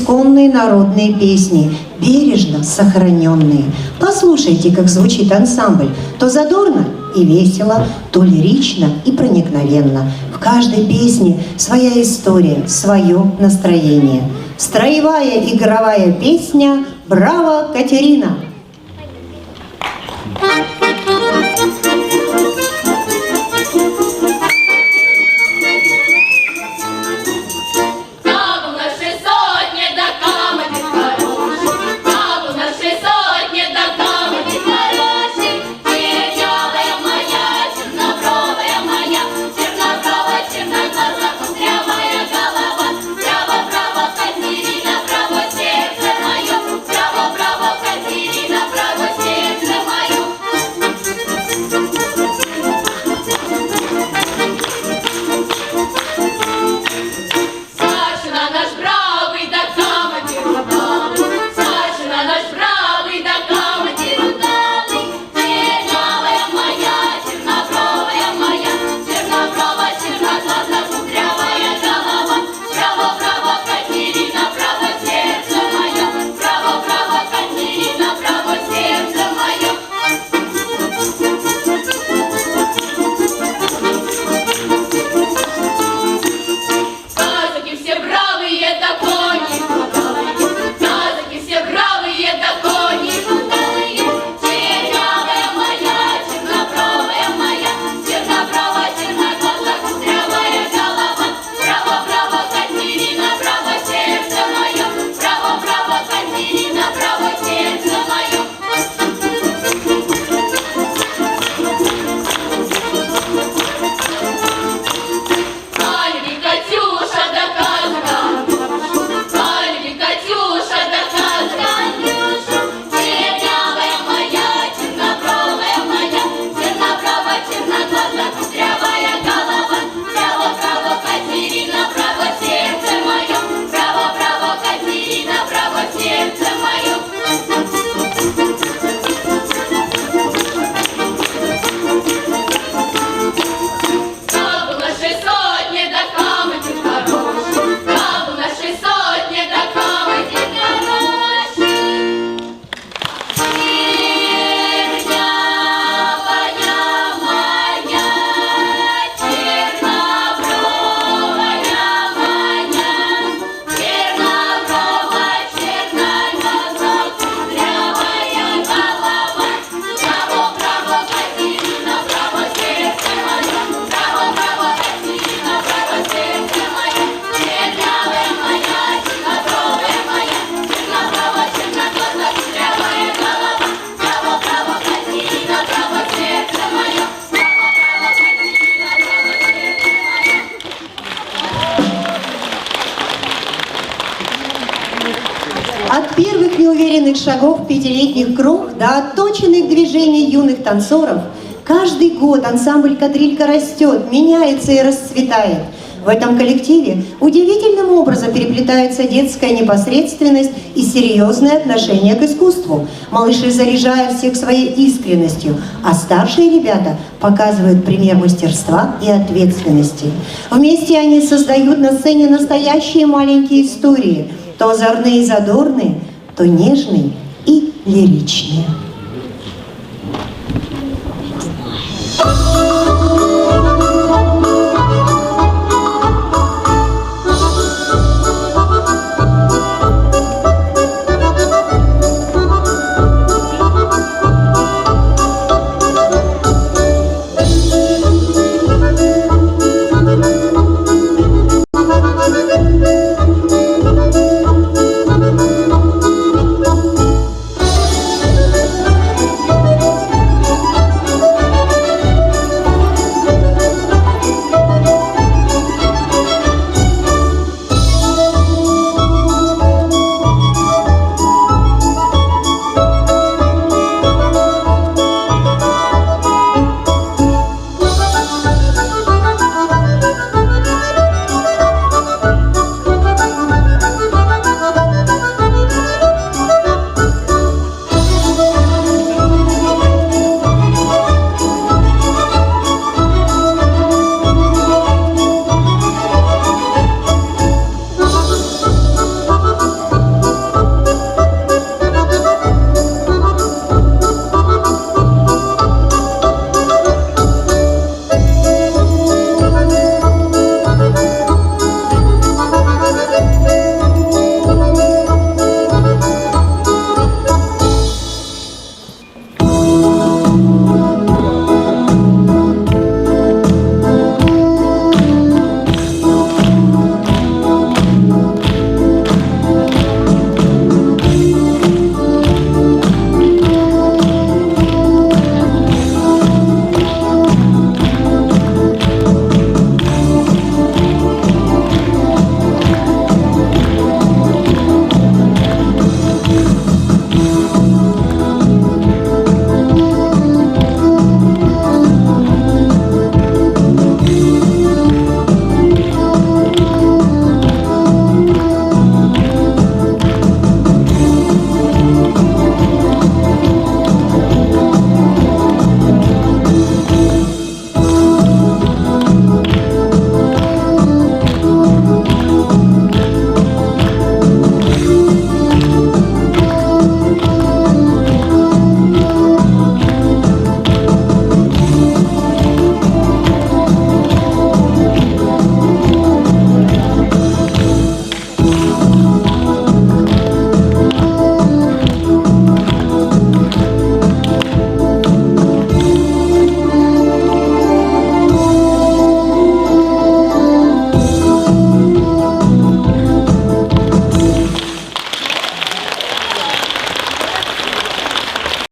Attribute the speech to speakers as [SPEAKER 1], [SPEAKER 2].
[SPEAKER 1] исконные народные песни, бережно сохраненные. Послушайте, как звучит ансамбль. То задорно и весело, то лирично и проникновенно. В каждой песне своя история, свое настроение. Строевая игровая песня «Браво, Катерина!» От первых неуверенных шагов пятилетних крох до отточенных движений юных танцоров каждый год ансамбль «Кадрилька» растет, меняется и расцветает. В этом коллективе удивительным образом переплетаются детская непосредственность и серьезное отношение к искусству. Малыши заряжают всех своей искренностью, а старшие ребята показывают пример мастерства и ответственности. Вместе они создают на сцене настоящие маленькие истории, то озорные и задорные, то нежные и лиричные.